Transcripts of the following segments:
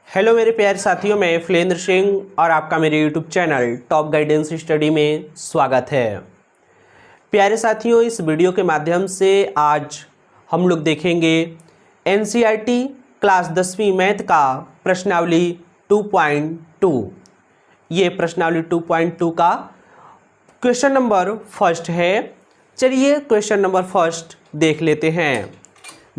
Hello मेरे प्यारे साथियों, मैं फुलेंद्र सिंह और आपका मेरे YouTube channel top guidance study में स्वागत है। प्यारे साथियों, इस वीडियो के माध्यम से आज हम लोग देखेंगे एनसीईआरटी क्लास 10वीं मैथ का प्रश्नावली 2.2। ये प्रश्नावली 2.2 का क्वेश्चन नंबर फर्स्ट है। चलिए क्वेश्चन नंबर फर्स्ट देख लेते हैं।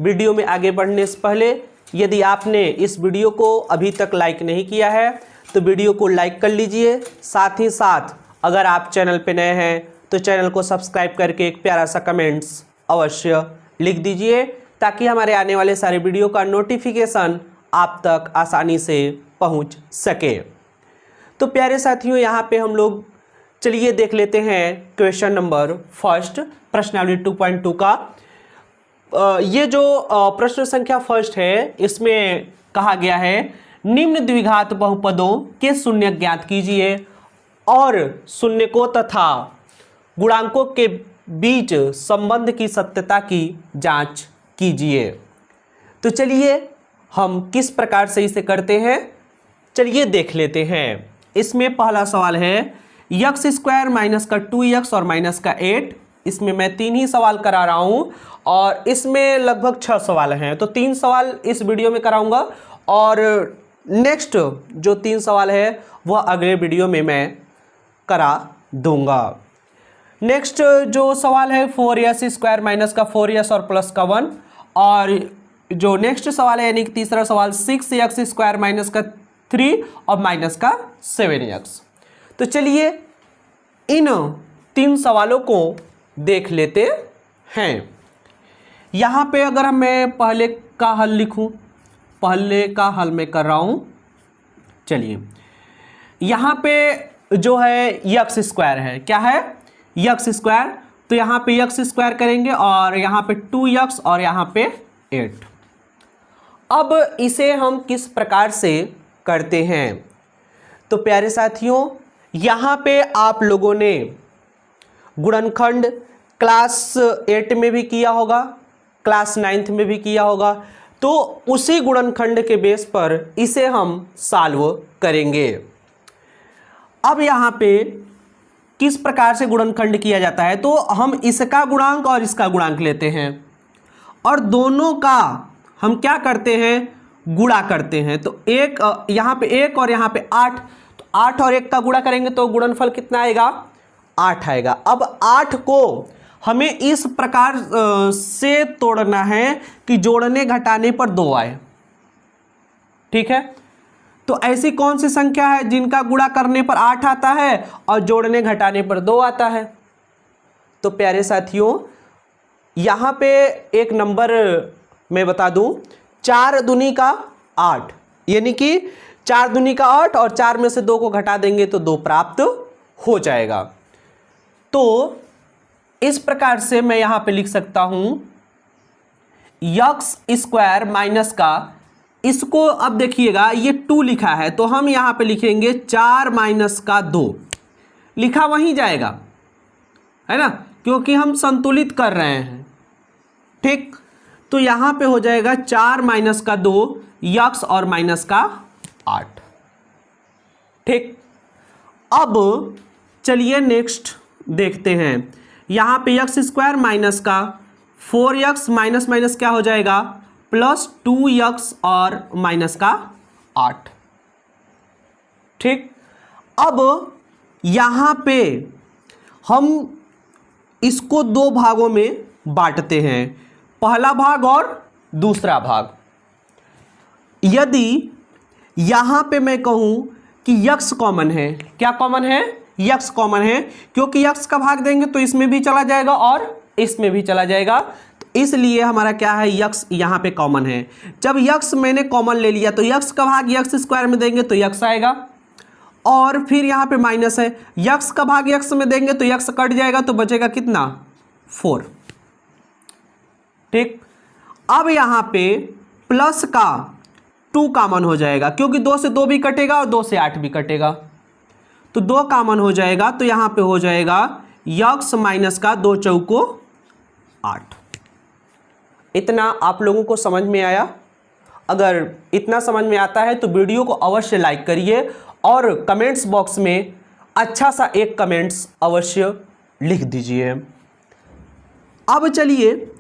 वीडियो में आगे बढ़ने से पहले यदि आपने इस वीडियो को अभी तक लाइक नहीं किया है तो वीडियो को लाइक कर लीजिए। साथ ही साथ अगर आप चैनल पे नए हैं तो चैनल को सब्सक्राइब करके एक प्यारा सा कमेंट्स अवश्य लिख दीजिए ताकि हमारे आने वाले सारे वीडियो का नोटिफिकेशन आप तक आसानी से पहुंच सके। तो प्यारे साथियों, यहाँ पे हम लोग चलिए देख लेते हैं क्वेश्चन नंबर फर्स्ट प्रश्नावली 2.2 का। ये जो प्रश्न संख्या फर्स्ट है इसमें कहा गया है निम्न द्विघात बहुपदों के शून्य ज्ञात कीजिए और शून्यकों तथा गुणांकों के बीच संबंध की सत्यता की जांच कीजिए। तो चलिए हम किस प्रकार से इसे करते हैं, चलिए देख लेते हैं। इसमें पहला सवाल है एक्स स्क्वायर माइनस का 2x और माइनस का 8। इसमें मैं 3 ही सवाल करा रहा हूँ और इसमें लगभग 6 सवाल हैं, तो 3 सवाल इस वीडियो में कराऊंगा और नेक्स्ट जो 3 सवाल है वह अगले वीडियो में मैं करा दूंगा। नेक्स्ट जो सवाल है 4x स्क्वायर माइनस का 4x और प्लस का 1, और जो नेक्स्ट सवाल है यानी कि तीसरा सवाल 6x स्क्वायर माइनस का 3 और माइनस का 7x। तो चलिए इन 3 सवालों को देख लेते हैं। यहाँ पे अगर मैं पहले का हल लिखूं, पहले का हल मैं कर रहा हूं। चलिए यहाँ पे जो है एक्स स्क्वायर है, क्या है एक्स स्क्वायर, तो यहाँ पे एक्स स्क्वायर करेंगे और यहाँ पे 2x और यहाँ पे 8। अब इसे हम किस प्रकार से करते हैं, तो प्यारे साथियों यहाँ पे आप लोगों ने गुणनखंड क्लास 8 में भी किया होगा, क्लास 9th में भी किया होगा, तो उसी गुणनखंड के बेस पर इसे हम सॉल्व करेंगे। अब यहाँ पे किस प्रकार से गुणनखंड किया जाता है, तो हम इसका गुणांक और इसका गुणांक लेते हैं और दोनों का हम क्या करते हैं, गुणा करते हैं। तो एक यहाँ पे 1 और यहाँ पे 8, तो 8 और 1 का गुणा करेंगे तो गुणनफल कितना आएगा, 8 आएगा। अब 8 को हमें इस प्रकार से तोड़ना है कि जोड़ने घटाने पर 2 आए। ठीक है, तो ऐसी कौन सी संख्या है जिनका गुणा करने पर 8 आता है और जोड़ने घटाने पर 2 आता है। तो प्यारे साथियों यहाँ पे एक नंबर मैं बता दूं, 4 दूनी का 8, यानी कि 4 दूनी का 8 और 4 में से 2 को घटा देंगे तो 2 प्राप्त हो जाएगा। तो इस प्रकार से मैं यहां पे लिख सकता हूं एक्स स्क्वायर माइनस का, इसको अब देखिएगा ये 2 लिखा है तो हम यहां पे लिखेंगे 4 माइनस का 2, लिखा वहीं जाएगा है ना, क्योंकि हम संतुलित कर रहे हैं। ठीक, तो यहां पे हो जाएगा 4 माइनस का 2 एक्स और माइनस का 8। ठीक, अब चलिए नेक्स्ट देखते हैं। यहाँ पे एक्स स्क्वायर माइनस का 4x माइनस माइनस क्या हो जाएगा, प्लस 2x और माइनस का 8। ठीक, अब यहाँ पे हम इसको 2 भागों में बांटते हैं, पहला भाग और दूसरा भाग। यदि यहाँ पे मैं कहूँ कि x कॉमन है, क्या कॉमन है, x कॉमन है, क्योंकि x का भाग देंगे तो इसमें भी चला जाएगा और इसमें भी चला जाएगा, तो इसलिए हमारा क्या है x यहाँ पे कॉमन है। जब x मैंने कॉमन ले लिया तो x का भाग x स्क्वायर में देंगे तो x आएगा, और फिर यहाँ पे माइनस है, x का भाग x में देंगे तो x कट जाएगा तो बचेगा कितना, 4। ठीक, अब यहाँ पे प्लस का 2 कॉमन हो जाएगा क्योंकि 2 से 2 भी कटेगा और 2 से 8 भी कटेगा, तो 2 कॉमन हो जाएगा, तो यहाँ पे हो जाएगा x माइनस का 2 चौको 8। इतना आप लोगों को समझ में आया। अगर इतना समझ में आता है तो वीडियो को अवश्य लाइक करिए और कमेंट्स बॉक्स में अच्छा सा एक कमेंट्स अवश्य लिख दीजिए। अब चलिए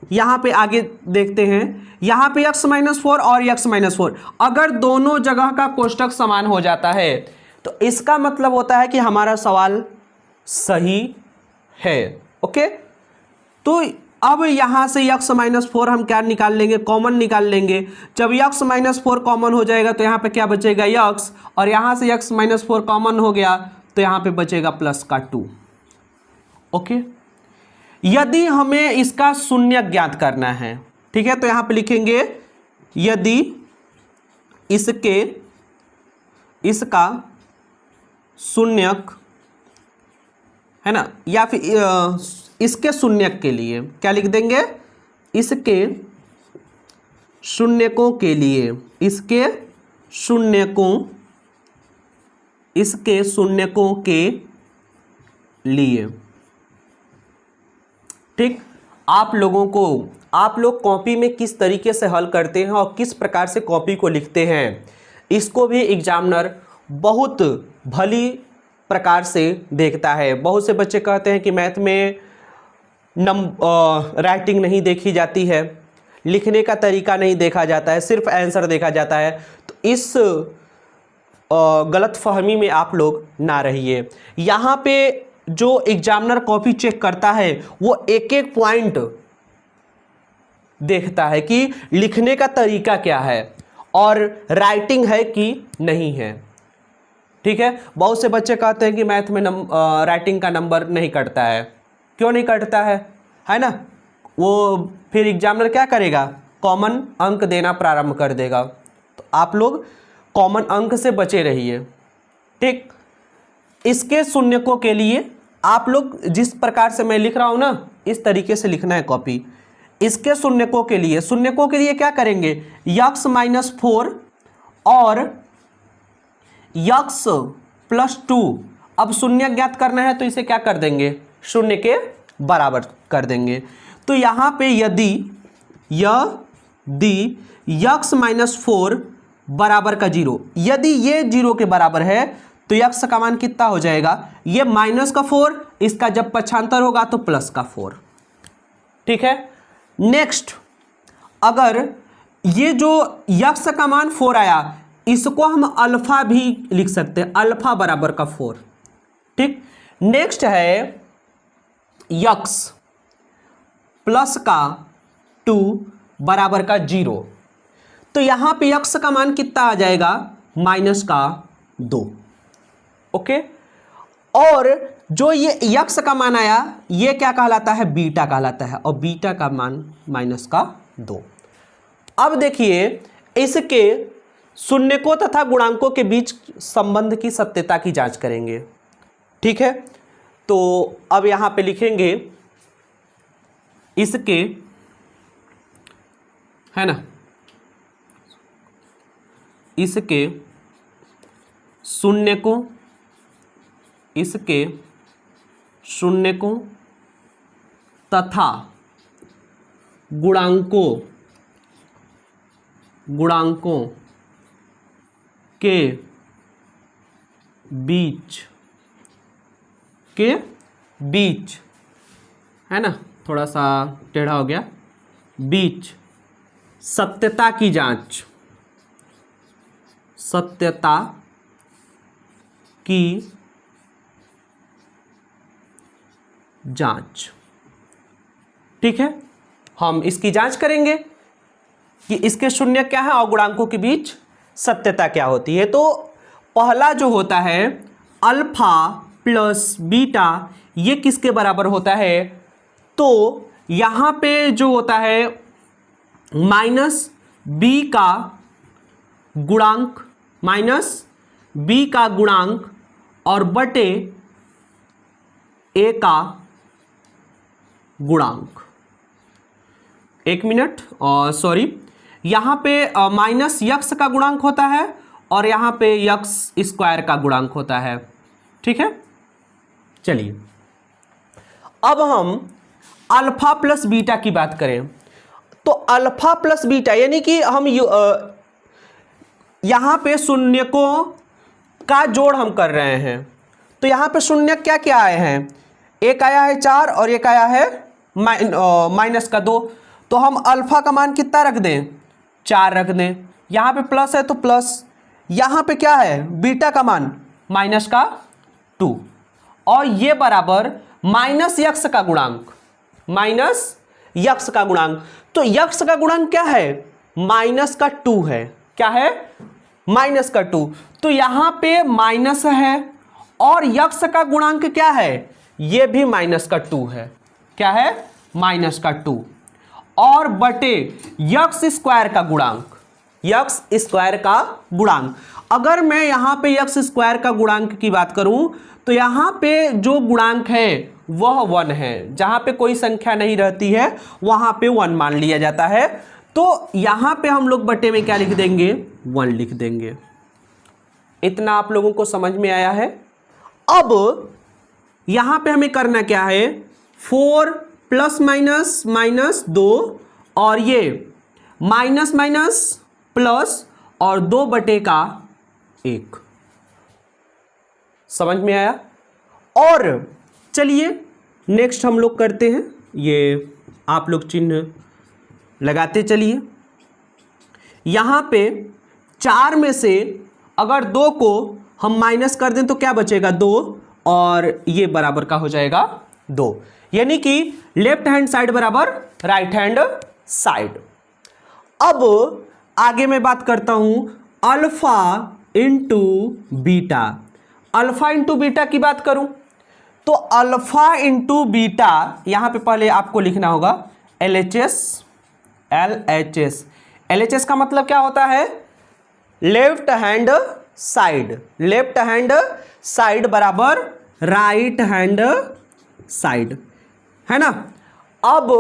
यहाँ पे आगे देखते हैं। यहाँ पे x-4 और x-4 अगर दोनों जगह का कोष्टक समान हो जाता है तो इसका मतलब होता है कि हमारा सवाल सही है। ओके, तो अब यहाँ से x-4 हम क्या निकाल लेंगे, कॉमन निकाल लेंगे। जब x-4 कॉमन हो जाएगा तो यहाँ पे क्या बचेगा x, और यहाँ से x-4 कॉमन हो गया तो यहाँ पे बचेगा प्लस का 2। ओके, यदि हमें इसका शून्य ज्ञात करना है, ठीक है, तो यहाँ पे लिखेंगे यदि इसका शून्यक है ना, या फिर इसके शून्यक के लिए क्या लिख देंगे, इसके शून्यकों के लिए, इसके शून्यकों के लिए। ठीक, आप लोग कॉपी में किस तरीके से हल करते हैं और किस प्रकार से कॉपी को लिखते हैं, इसको भी एग्जामिनर बहुत भली प्रकार से देखता है। बहुत से बच्चे कहते हैं कि मैथ में राइटिंग नहीं देखी जाती है, लिखने का तरीका नहीं देखा जाता है, सिर्फ आंसर देखा जाता है। तो इस गलत फहमी में आप लोग ना रहिए। यहाँ पे जो एग्जामिनर कॉपी चेक करता है वो एक एक पॉइंट देखता है कि लिखने का तरीका क्या है और राइटिंग है कि नहीं है। ठीक है, बहुत से बच्चे कहते हैं कि मैथ में राइटिंग का नंबर नहीं कटता है। क्यों नहीं कटता है ना, वो फिर एग्जामिनर क्या करेगा, कॉमन अंक देना प्रारंभ कर देगा। तो आप लोग कॉमन अंक से बचे रहिए। ठीक, इसके शून्यकों के लिए आप लोग जिस प्रकार से मैं लिख रहा हूं ना, इस तरीके से लिखना है कॉपी। इसके शून्यकों के लिए क्या करेंगे, x-4 और x+2। अब शून्य ज्ञात करना है तो इसे क्या कर देंगे, शून्य के बराबर कर देंगे। तो यहां पे यदि x-4 बराबर का 0, यदि ये 0 के बराबर है तो x का मान कितना हो जाएगा, ये माइनस का 4, इसका जब पक्षांतर होगा तो प्लस का 4। ठीक है, नेक्स्ट, अगर ये जो x का मान 4 आया, इसको हम अल्फा भी लिख सकते हैं, अल्फा बराबर का 4। ठीक, नेक्स्ट है x प्लस का 2 बराबर का 0। तो यहां पे x का मान कितना आ जाएगा, माइनस का 2। ओके, और जो ये x का मान आया ये क्या कहलाता है, बीटा कहलाता है, और बीटा का मान माइनस का 2। अब देखिए इसके शून्यकों तथा गुणांकों के बीच संबंध की सत्यता की जांच करेंगे। ठीक है, तो अब यहां पे लिखेंगे इसके, है ना, इसके शून्यकों तथा गुणांकों के बीच है ना, थोड़ा सा टेढ़ा हो गया, बीच सत्यता की जांच, सत्यता की जांच। ठीक है, हम इसकी जांच करेंगे कि इसके शून्य क्या है और गुणांकों के बीच सत्यता क्या होती है। तो पहला जो होता है अल्फा प्लस बीटा, ये किसके बराबर होता है, तो यहां पे जो होता है माइनस बी का गुणांक और बटे ए का गुणांक। एक मिनट, सॉरी, यहाँ पे माइनस यक्स का गुणांक होता है और यहाँ पे यक्स स्क्वायर का गुणांक होता है। ठीक है, चलिए अब हम अल्फा प्लस बीटा की बात करें तो अल्फा प्लस बीटा यानी कि हम यहां पे शून्यकों का जोड़ हम कर रहे हैं। तो यहां पे शून्य क्या क्या आए हैं, एक आया है 4 और एक आया है माइनस का 2। तो हम अल्फा का मान कितना रख दें, 4 रख दें। यहां पे प्लस है तो प्लस, यहां पे क्या है बीटा का मान माइनस का 2 और ये बराबर माइनस यक्स का गुणांक, माइनस यक्स का गुणांक। तो यक्स का गुणांक क्या है, माइनस का 2 है। क्या है, माइनस का 2। तो यहां पे माइनस है और यक्स का गुणांक क्या है, ये भी माइनस का 2 है। क्या है, माइनस का 2 और बटे यक्स स्क्वायर का गुणांक, यक्स स्क्वायर का गुणांक। अगर मैं यहां पे यक्स स्क्वायर का गुणांक की बात करूं तो यहां पे जो गुणांक है वह 1 है। जहां पे कोई संख्या नहीं रहती है वहां पे 1 मान लिया जाता है। तो यहां पे हम लोग बटे में क्या लिख देंगे, 1 लिख देंगे। इतना आप लोगों को समझ में आया है। अब यहां पे हमें करना क्या है, 4 प्लस माइनस माइनस 2 और ये माइनस माइनस प्लस और 2 बटे का 1। समझ में आया। और चलिए नेक्स्ट हम लोग करते हैं, ये आप लोग चिन्ह लगाते चलिए। यहां पे 4 में से अगर 2 को हम माइनस कर दें तो क्या बचेगा, 2 और ये बराबर का हो जाएगा 2। यानी कि लेफ्ट हैंड साइड बराबर राइट हैंड साइड। अब आगे मैं बात करता हूं alpha into beta. Alpha into beta की बात करूं तो अल्फा इंटू बीटा यहां पे पहले आपको लिखना होगा LHS। LHS का मतलब क्या होता है, left hand side. Left hand side बराबर राइट हैंड साइड, है ना। अब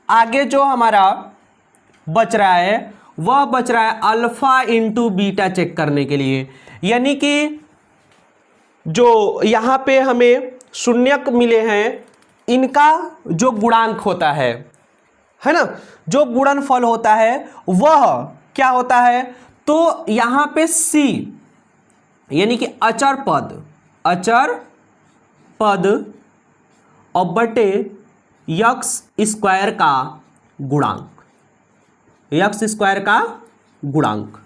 आगे जो हमारा बच रहा है वह बच रहा है अल्फा इंटू बीटा चेक करने के लिए। यानी कि जो यहां पे हमें शून्यक मिले हैं इनका जो गुणांक होता है ना, जो गुणनफल होता है वह क्या होता है, तो यहां पे C यानी कि अचर पद और बटे यक्स स्क्वायर का गुणांक, यक्स स्क्वायर का गुणांक।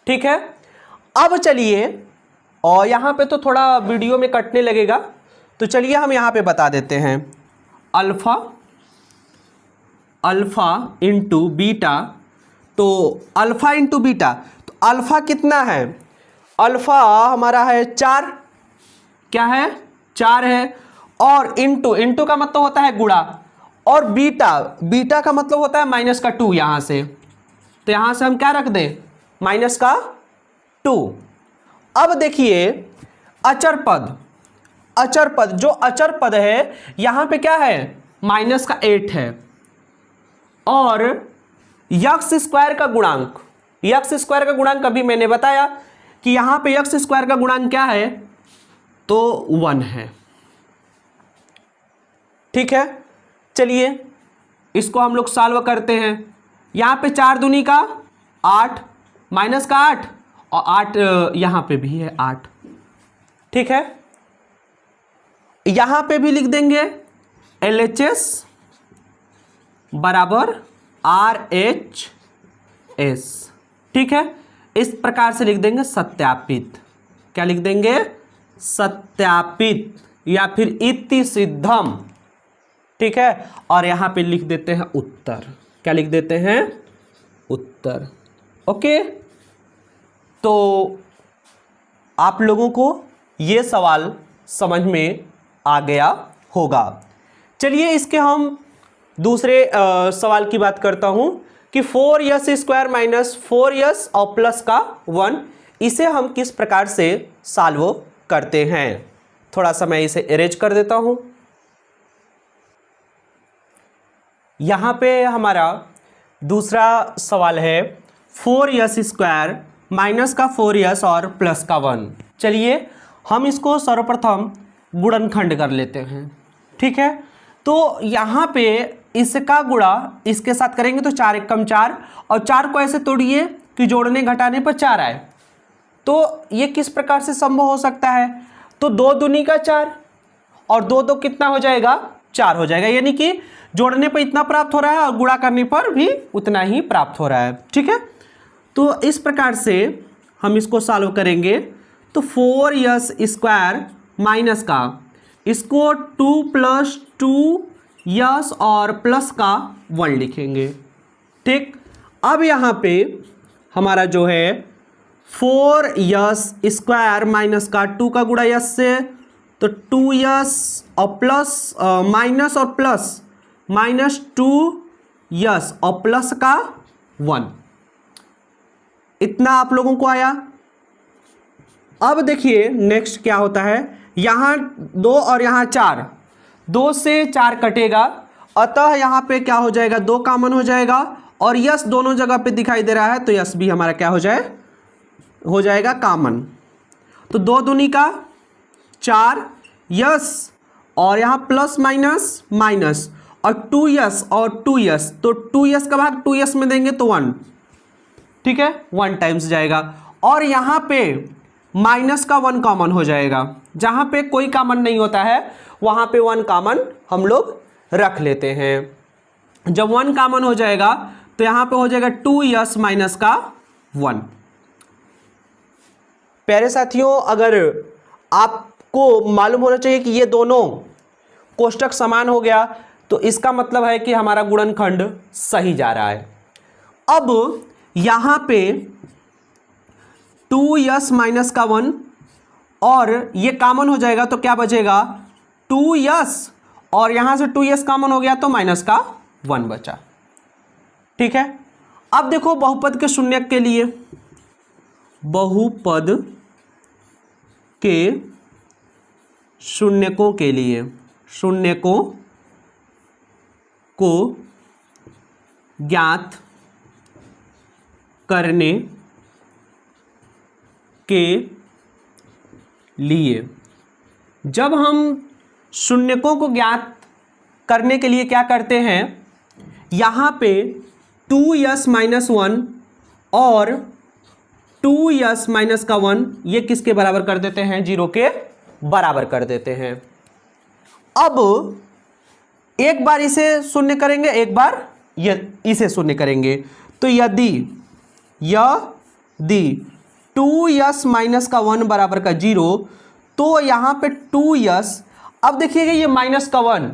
ठीक है। अब चलिए, और यहां पे तो थोड़ा वीडियो में कटने लगेगा तो चलिए हम यहां पे बता देते हैं अल्फा इंटू बीटा। तो अल्फा इंटू बीटा, तो अल्फा कितना है, अल्फा हमारा है 4। क्या है, 4 है। और इंटू का मतलब होता है गुणा, और बीटा का मतलब होता है माइनस का 2 यहां से। तो यहां से हम क्या रख दें, माइनस का 2। अब देखिए अचर पद, जो अचर पद है यहां पे क्या है, माइनस का 8 है। और यक्स स्क्वायर का गुणांक, यक्स स्क्वायर का गुणांक अभी मैंने बताया कि यहां पे यक्स स्क्वायर का गुणांक क्या है, तो 1 है। ठीक है। चलिए इसको हम लोग सॉल्व करते हैं। यहां पे 4 दूनी का 8, माइनस का 8 और 8 यहां पे भी है 8। ठीक है। यहां पे भी लिख देंगे LHS बराबर RHS। ठीक है। इस प्रकार से लिख देंगे सत्यापित। क्या लिख देंगे, सत्यापित या फिर इति सिद्धम। ठीक है। और यहां पे लिख देते हैं उत्तर। क्या लिख देते हैं, उत्तर। ओके। तो आप लोगों को ये सवाल समझ में आ गया होगा। चलिए इसके हम दूसरे सवाल की बात करता हूं कि 4s स्क्वायर माइनस 4s और प्लस का 1, इसे हम किस प्रकार से सॉल्व करते हैं। थोड़ा सा मैं इसे इरेज कर देता हूं। यहां पे हमारा दूसरा सवाल है 4s स्क्वायर माइनस का 4s और प्लस का 1। चलिए हम इसको सर्वप्रथम गुणनखंड कर लेते हैं। ठीक है। तो यहाँ पे इसका गुणा इसके साथ करेंगे तो 4 एकम 4, और 4 को ऐसे तोड़िए कि जोड़ने घटाने पर 4 आए। तो ये किस प्रकार से संभव हो सकता है? तो 2 दूनी का 4 और 2 2 कितना हो जाएगा? 4 हो जाएगा, यानी कि जोड़ने पर इतना प्राप्त हो रहा है और गुणा करने पर भी उतना ही प्राप्त हो रहा है। ठीक है, तो इस प्रकार से हम इसको सॉल्व करेंगे। तो 4s² माइनस का इसको 2 + 2s और प्लस का 1 लिखेंगे। ठीक, अब यहाँ पे हमारा जो है 4s² माइनस का 2 का गुणा s से, तो 2s और प्लस माइनस और प्लस -2s और प्लस का 1, इतना आप लोगों को आया। अब देखिए नेक्स्ट क्या होता है, यहाँ 2 और यहाँ 4, 2 से 4 कटेगा, अतः यहाँ पे क्या हो जाएगा? 2 कॉमन हो जाएगा, और यस दोनों जगह पे दिखाई दे रहा है, तो यस भी हमारा क्या हो जाएगा? कॉमन। तो 2 दूनी का 4 यस, और यहाँ प्लस माइनस माइनस, और 2s और 2s, तो 2s का भाग 2s में देंगे तो 1, ठीक है, 1 टाइम्स जाएगा, और यहाँ पे माइनस का 1 कॉमन हो जाएगा। जहाँ पे कोई कॉमन नहीं होता है वहाँ पे 1 कॉमन हम लोग रख लेते हैं। जब 1 कॉमन हो जाएगा तो यहाँ पे हो जाएगा 2s माइनस का 1। प्यारे साथियों, अगर आपको मालूम होना चाहिए कि ये दोनों कोष्टक समान हो गया तो इसका मतलब है कि हमारा गुणनखंड सही जा रहा है। अब यहाँ पे 2s माइनस का 1 और ये कॉमन हो जाएगा तो क्या बचेगा? 2s, और यहाँ से 2s कॉमन हो गया तो माइनस का 1 बचा। ठीक है, अब देखो बहुपद के शून्यक के लिए, बहुपद के शून्यकों के लिए, शून्यकों को ज्ञात करने के लिए, जब हम शून्यकों को ज्ञात करने के लिए क्या करते हैं, यहाँ पे 2s माइनस 1 और 2s माइनस का 1 ये किसके बराबर कर देते हैं? 0 के बराबर कर देते हैं। अब एक बार इसे शून्य करेंगे, एक बार इसे शून्य करेंगे, तो यदि 2s माइनस का 1 बराबर का 0, तो यहाँ पे 2s, अब देखिएगा ये माइनस का 1,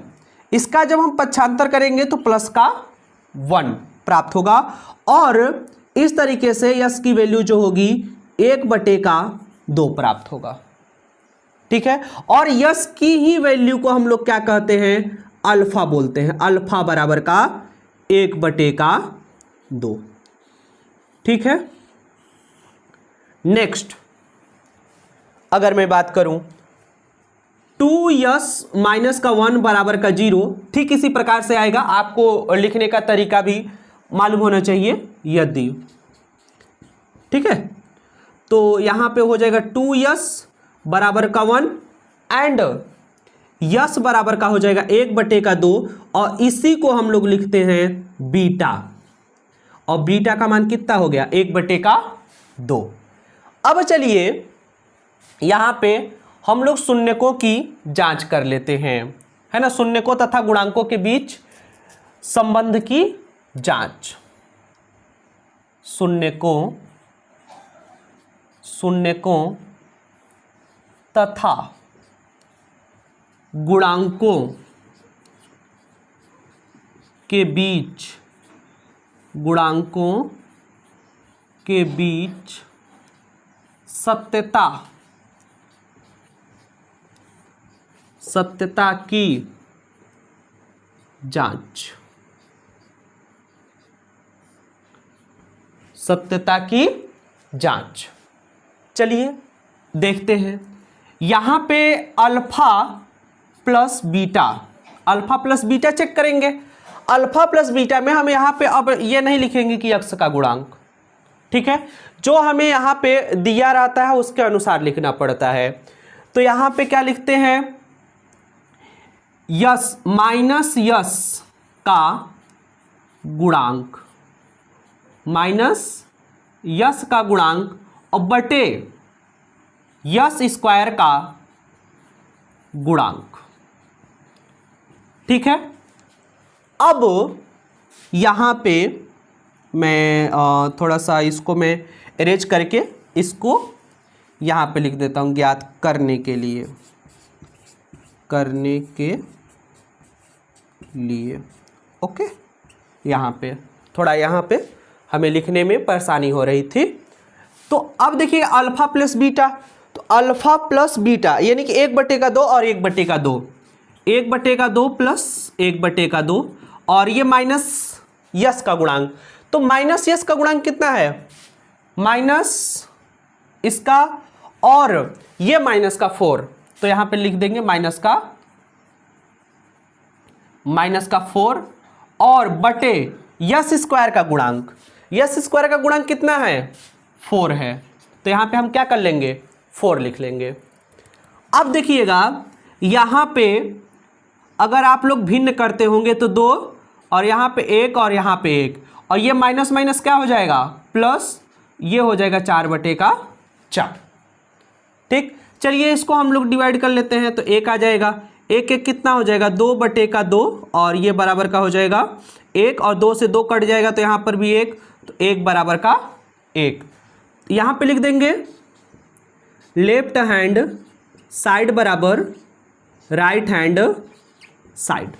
इसका जब हम पक्षांतर करेंगे तो प्लस का 1 प्राप्त होगा, और इस तरीके से s की वैल्यू जो होगी 1/2 प्राप्त होगा। ठीक है, और s की ही वैल्यू को हम लोग क्या कहते हैं? अल्फा बोलते हैं। अल्फा बराबर का 1/2। ठीक है, नेक्स्ट अगर मैं बात करूं 2s माइनस का 1 बराबर का 0, ठीक इसी प्रकार से आएगा। आपको लिखने का तरीका भी मालूम होना चाहिए। यदि, ठीक है, तो यहां पे हो जाएगा 2s बराबर का 1 एंड s बराबर का हो जाएगा 1/2, और इसी को हम लोग लिखते हैं बीटा, और बीटा का मान कितना हो गया? 1/2। अब चलिए यहां पे हम लोग शून्यकों की जांच कर लेते हैं, है ना, शून्यकों तथा गुणांकों के बीच संबंध की जांच। शून्यकों तथा गुणांकों के बीच सत्यता की जांच। सत्यता की जांच, चलिए देखते हैं। यहां पे अल्फा प्लस बीटा चेक करेंगे। अल्फा प्लस बीटा में हम यहाँ पे अब ये नहीं लिखेंगे कि x का गुणांक, ठीक है, जो हमें यहाँ पे दिया रहता है उसके अनुसार लिखना पड़ता है। तो यहाँ पे क्या लिखते हैं? यस माइनस यस का गुणांक माइनस यस का गुणांक और बटे यस स्क्वायर का गुणांक। ठीक है, अब यहाँ पे मैं थोड़ा सा इसको मैं अरेंज करके इसको यहाँ पे लिख देता हूँ ज्ञात करने के लिए, ओके। यहाँ पे थोड़ा यहाँ पे हमें लिखने में परेशानी हो रही थी। तो अब देखिए अल्फा प्लस बीटा, तो अल्फा प्लस बीटा यानी कि 1/2 और 1/2, 1/2 प्लस 1/2 और ये माइनस यस का गुणांक। तो माइनस यस का गुणांक कितना है, माइनस इसका और ये माइनस का 4, तो यहां पे लिख देंगे माइनस का 4 और बटे यस स्क्वायर का गुणांक। यस स्क्वायर का गुणांक कितना है, 4 है, तो यहां पे हम क्या कर लेंगे, 4 लिख लेंगे। अब देखिएगा यहां पे अगर आप लोग भिन्न करते होंगे तो 2 और यहाँ पे 1 और यहाँ पे 1 और ये माइनस माइनस क्या हो जाएगा, प्लस, ये हो जाएगा 4/4। ठीक, चलिए इसको हम लोग डिवाइड कर लेते हैं, तो 1 आ जाएगा, 1 कितना हो जाएगा, 2/2 और ये बराबर का हो जाएगा 1 और 2 से 2 कट जाएगा, तो यहाँ पर भी 1, तो 1 बराबर का 1। यहाँ पे लिख देंगे लेफ्ट हैंड साइड बराबर राइट हैंड साइड।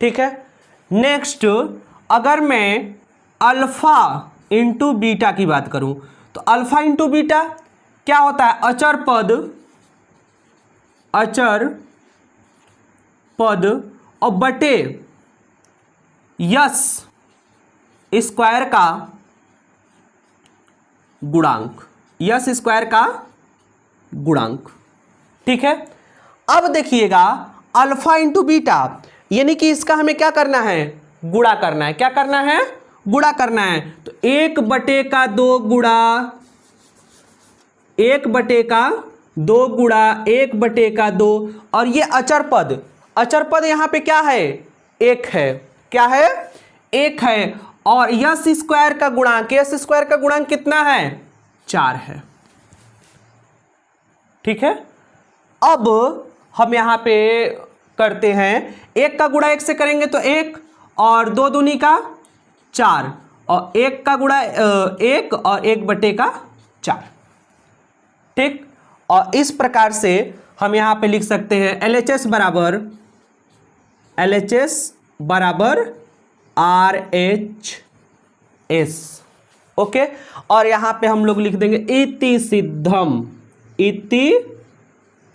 ठीक है, नेक्स्ट अगर मैं अल्फा इंटू बीटा की बात करूं तो अल्फा इंटू बीटा क्या होता है, अचर पद और बटे यस स्क्वायर का गुणांक, यस स्क्वायर का गुणांक। ठीक है, अब देखिएगा अल्फा इंटू बीटा यानी कि इसका हमें क्या करना है, गुणा करना है। क्या करना है, गुणा करना है। तो 1/2 गुणा 1/2 गुणा 1/2 और ये अचर पद यहां पे क्या है, 1 है। क्या है, 1 है और यस स्क्वायर का गुणांक कितना है, 4 है। ठीक है, अब हम यहां पे करते हैं 1 का गुणा 1 से करेंगे तो 1 और 2 दूनी का 4 और 1 का गुणा 1 और 1/4। ठीक, और इस प्रकार से हम यहां पे लिख सकते हैं LHS बराबर RHS। ओके, और यहां पे हम लोग लिख देंगे इति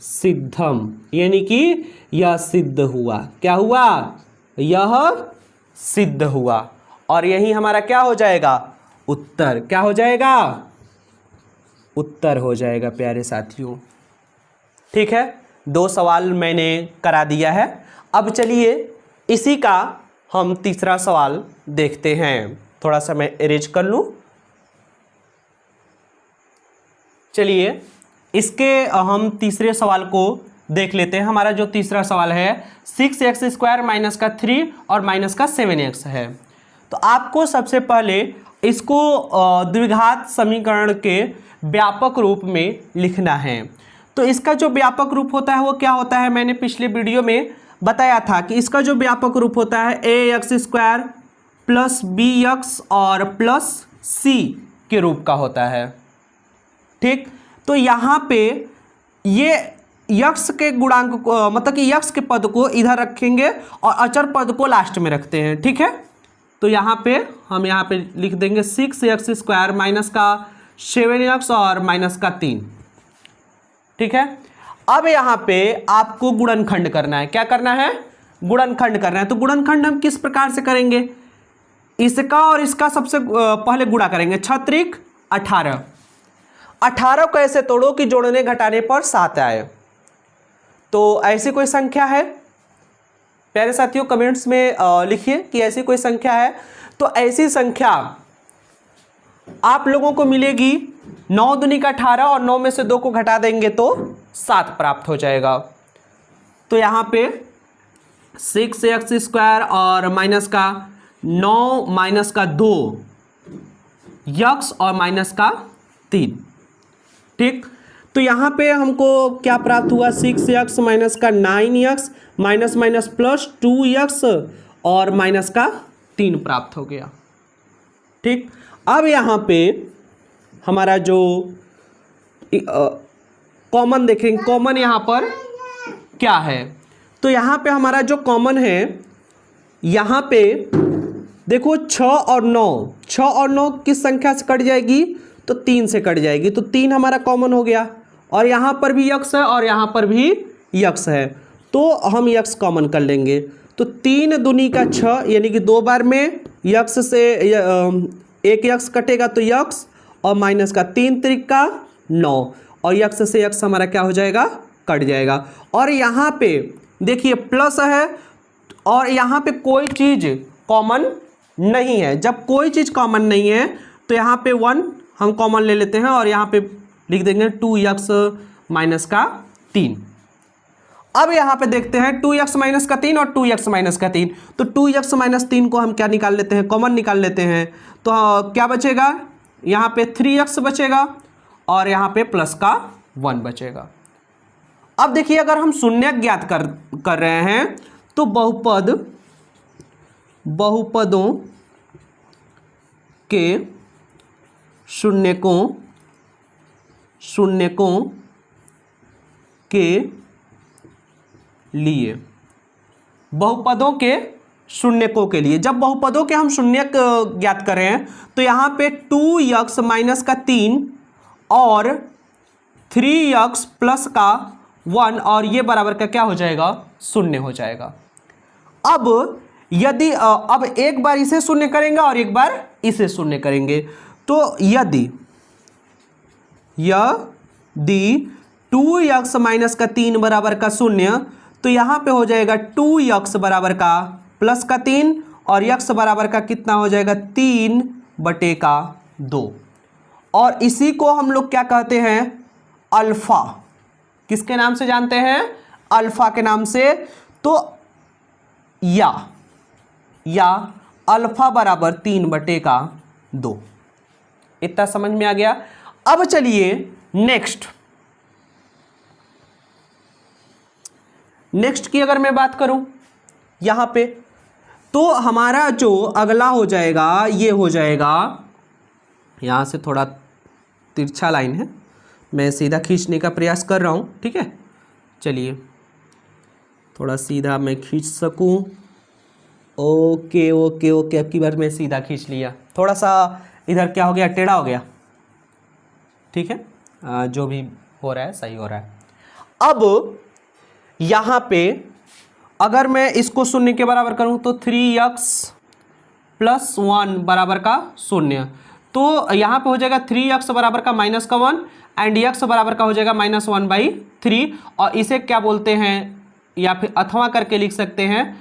सिद्धम यानी कि यह सिद्ध हुआ। क्या हुआ, यह सिद्ध हुआ और यही हमारा क्या हो जाएगा, उत्तर। क्या हो जाएगा, उत्तर हो जाएगा प्यारे साथियों। ठीक है, 2 सवाल मैंने करा दिया है। अब चलिए इसी का हम तीसरा सवाल देखते हैं। थोड़ा सा मैं अरेंज कर लूं। चलिए इसके हम तीसरे सवाल को देख लेते हैं। हमारा जो तीसरा सवाल है 6x² माइनस का 3 और माइनस का 7x है। तो आपको सबसे पहले इसको द्विघात समीकरण के व्यापक रूप में लिखना है। तो इसका जो व्यापक रूप होता है वो क्या होता है, मैंने पिछले वीडियो में बताया था कि इसका जो व्यापक रूप होता है ax² प्लस bx और प्लस c के रूप का होता है। ठीक, तो यहाँ पे ये यक्स के गुणांक को मतलब कि यक्स के पद को इधर रखेंगे और अचर पद को लास्ट में रखते हैं। ठीक है, तो यहाँ पे हम यहाँ पे लिख देंगे 6x² माइनस का 7x और माइनस का 3। ठीक है, अब यहाँ पे आपको गुणनखंड करना है। क्या करना है, गुणनखंड करना है। तो गुणनखंड हम किस प्रकार से करेंगे, इसका और इसका सबसे पहले गुणा करेंगे। 6 18, 18 को ऐसे तोड़ो कि जोड़ने घटाने पर 7 आए। तो ऐसी कोई संख्या है प्यारे साथियों, कमेंट्स में लिखिए कि ऐसी कोई संख्या है। तो ऐसी संख्या आप लोगों को मिलेगी 9 दूनी का 18 और 9 में से 2 को घटा देंगे तो 7 प्राप्त हो जाएगा। तो यहाँ पे 6x² और माइनस का 9 माइनस का 2 यक्स और माइनस का 3। ठीक, तो यहाँ पे हमको क्या प्राप्त हुआ, 6x माइनस का 9x minus minus plus 2x और माइनस का 3 प्राप्त हो गया। ठीक, अब यहाँ पे हमारा जो कॉमन देखेंगे, कॉमन यहाँ पर क्या है, तो यहाँ पे हमारा जो कॉमन है, यहाँ पे देखो 6 और 9 किस संख्या से कट जाएगी, तो 3 से कट जाएगी, तो 3 हमारा कॉमन हो गया। और यहाँ पर भी यक्स है और यहाँ पर भी यक्स है, तो हम यक्स कॉमन कर लेंगे। तो 3 दूनी का 6, यानी कि 2 बार में यक्स से एक यक्स कटेगा तो यक्स, और माइनस का 3 त्रिक का 9, और यक्स से यक्स हमारा क्या हो जाएगा, कट जाएगा। और यहाँ पे देखिए प्लस है और यहाँ पे कोई चीज़ कॉमन नहीं है। जब कोई चीज़ कॉमन नहीं है तो यहाँ पे 1 हम कॉमन ले लेते हैं और यहाँ पे लिख देंगे 2x माइनस का 3। अब यहाँ पे देखते हैं 2x माइनस का 3 और 2x माइनस का 3, तो 2x माइनस 3 को हम क्या निकाल लेते हैं, कॉमन निकाल लेते हैं। तो क्या बचेगा, यहाँ पे 3x बचेगा और यहाँ पे प्लस का 1 बचेगा। अब देखिए अगर हम शून्य ज्ञात कर रहे हैं तो बहुपदों के शून्यकों के लिए, बहुपदों के शून्यकों के लिए, जब बहुपदों के हम शून्य ज्ञात कर रहे हैं तो यहाँ पे 2x माइनस का 3 और 3x प्लस का 1 और ये बराबर का क्या हो जाएगा, शून्य हो जाएगा। अब यदि अब एक बार इसे शून्य करेंगे और एक बार इसे शून्य करेंगे, तो यदि 2x माइनस का 3 बराबर का 0, तो यहाँ पे हो जाएगा 2x बराबर का प्लस का 3 और x बराबर का कितना हो जाएगा, 3/2। और इसी को हम लोग क्या कहते हैं, अल्फा। किसके नाम से जानते हैं, अल्फा के नाम से। तो या अल्फा बराबर 3/2। इतना समझ में आ गया। अब चलिए नेक्स्ट की अगर मैं बात करूं यहां पे, तो हमारा जो अगला हो जाएगा, ये हो जाएगा, यहां से थोड़ा तिरछा लाइन है, मैं सीधा खींचने का प्रयास कर रहा हूं। ठीक है, चलिए थोड़ा सीधा मैं खींच सकूं। ओके, अब की बार मैं सीधा खींच लिया, थोड़ा सा इधर क्या हो गया, टेढ़ा हो गया। ठीक है, जो भी हो रहा है सही हो रहा है। अब यहाँ पे अगर मैं इसको 0 के बराबर करूँ तो 3x प्लस 1 बराबर का 0, तो यहाँ पे हो जाएगा 3x बराबर का माइनस का 1 एंड x बराबर का हो जाएगा -1/3। और इसे क्या बोलते हैं, या फिर अथवा करके लिख सकते हैं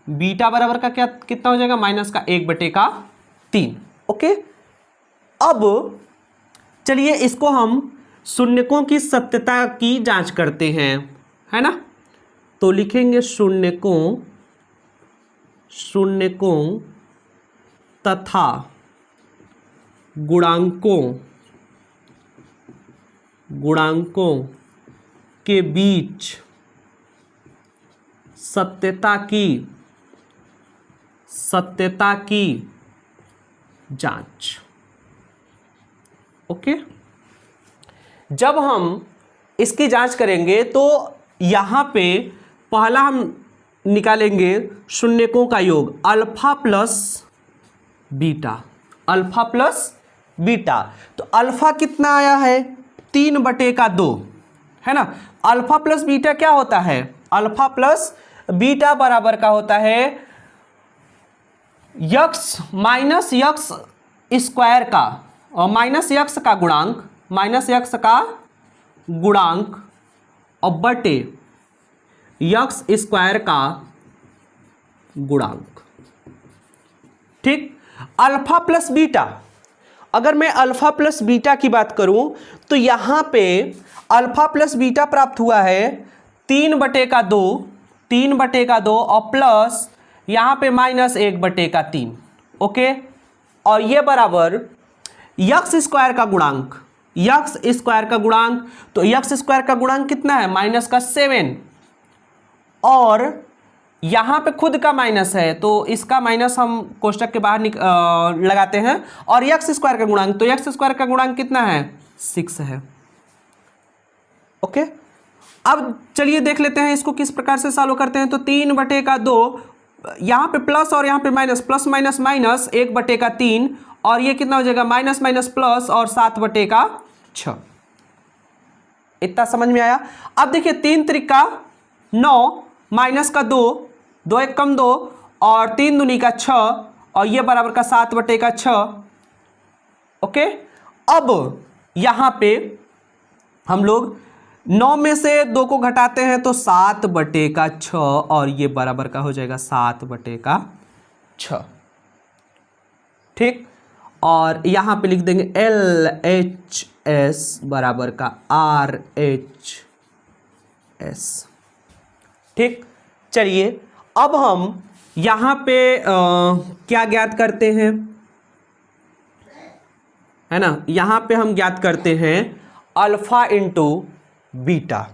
बीटा बराबर का क्या कितना हो जाएगा, -1/3। ओके, अब चलिए इसको हम शून्यकों की सत्यता की जांच करते हैं, है ना। तो लिखेंगे शून्यकों तथा गुणांकों के बीच सत्यता की जांच। ओके, जब हम इसकी जांच करेंगे तो यहाँ पे पहला हम निकालेंगे शून्यकों का योग, अल्फा प्लस बीटा। तो अल्फा कितना आया है, 3/2, है ना। अल्फा प्लस बीटा क्या होता है, अल्फा प्लस बीटा बराबर का होता है यक्स माइनस यक्स स्क्वायर का और माइनस यक्स का गुणांक और बटे यक्स स्क्वायर का गुणांक। ठीक, अल्फा प्लस बीटा, अगर मैं अल्फा प्लस बीटा की बात करूं तो यहां पे अल्फा प्लस बीटा प्राप्त हुआ है 3/2 3/2 और प्लस यहाँ पे -1/3। ओके, और ये बराबर यक्स स्क्वायर का गुणांक, यक्स स्क्वायर का गुणांक, तो यक्स स्क्वायर का गुणांक कितना है, -7, और यहाँ पे खुद का माइनस है तो इसका माइनस हम कोष्टक के बाहर लगाते हैं, और यक्स स्क्वायर का गुणांक, तो यक्स स्क्वायर का गुणांक कितना है, 6 है। ओके, अब चलिए देख लेते हैं इसको किस प्रकार से सॉल्व करते हैं। तो 3/2, यहाँ पे प्लस और यहाँ पे माइनस, प्लस माइनस माइनस, 1/3, और ये कितना हो जाएगा, माइनस माइनस प्लस, और 7/6। इतना समझ में आया। अब देखिए 3 त्रिका 9, माइनस का 2, 2 1 कम 2, और 3 दूनी का 6, और ये बराबर का 7/6। ओके, अब यहाँ पे हम लोग 9 में से 2 को घटाते हैं तो 7/6, और ये बराबर का हो जाएगा 7/6। ठीक, और यहाँ पे लिख देंगे LHS बराबर का RHS। ठीक, चलिए अब हम यहाँ पे क्या ज्ञात करते हैं, है ना, यहाँ पे हम ज्ञात करते हैं अल्फा इंटू बीटा,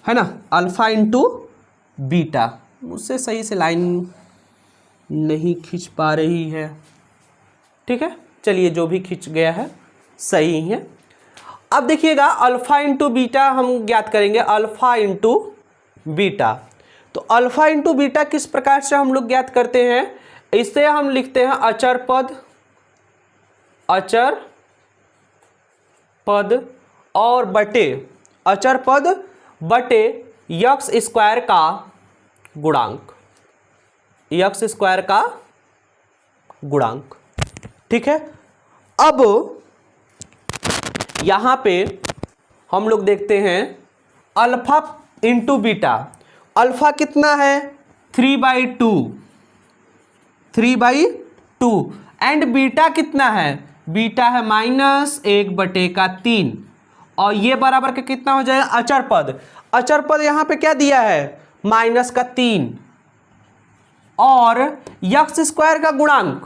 है ना, अल्फा इंटू बीटा। मुझसे सही से लाइन नहीं खींच पा रही है, ठीक है, चलिए जो भी खींच गया है सही है। अब देखिएगा अल्फा इंटू बीटा हम ज्ञात करेंगे, अल्फा इंटू बीटा। तो अल्फा इंटू बीटा किस प्रकार से हम लोग ज्ञात करते हैं, इसे हम लिखते हैं अचर पद और बटे, अचर पद बटे यक्स स्क्वायर का गुणांक, यक्स स्क्वायर का गुणांक। ठीक है, अब यहां पे हम लोग देखते हैं अल्फा इंटू बीटा। अल्फा कितना है, 3/2 एंड बीटा कितना है, बीटा है -1/3, और ये बराबर के कितना हो जाएगा, अचर पद। अचर पद यहां पे क्या दिया है, -3, और यक्स स्क्वायर का गुणांक,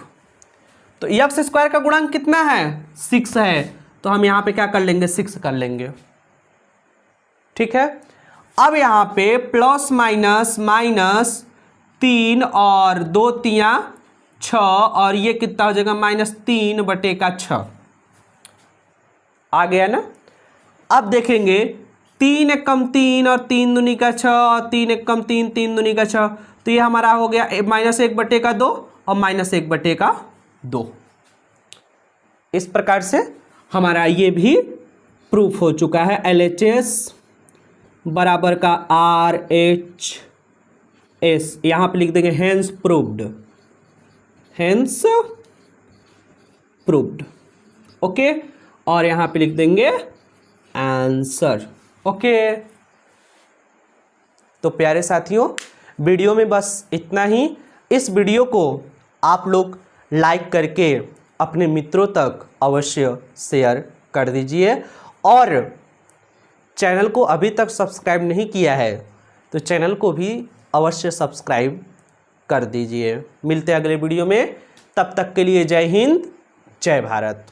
तो यक्स स्क्वायर का गुणांक कितना है, 6 है, तो हम यहां पे क्या कर लेंगे, 6 कर लेंगे। ठीक है, अब यहां पे प्लस माइनस माइनस 3 और 2 तियां 6, और ये कितना हो जाएगा, -3/6 आ गया ना। अब देखेंगे 3 1 कम 3 और 3 दूनी का 6, और 3 1 कम 3, 3 दूनी का 6, तो ये हमारा हो गया -1/2 और -1/2। इस प्रकार से हमारा ये भी प्रूफ हो चुका है, LHS बराबर का RHS। यहां पे लिख देंगे hence proved, hence proved. Okay, और यहां पे लिख देंगे आंसर। ओके, तो प्यारे साथियों वीडियो में बस इतना ही। इस वीडियो को आप लोग लाइक करके अपने मित्रों तक अवश्य शेयर कर दीजिए, और चैनल को अभी तक सब्सक्राइब नहीं किया है तो चैनल को भी अवश्य सब्सक्राइब कर दीजिए। मिलते हैं अगले वीडियो में, तब तक के लिए जय हिंद, जय भारत।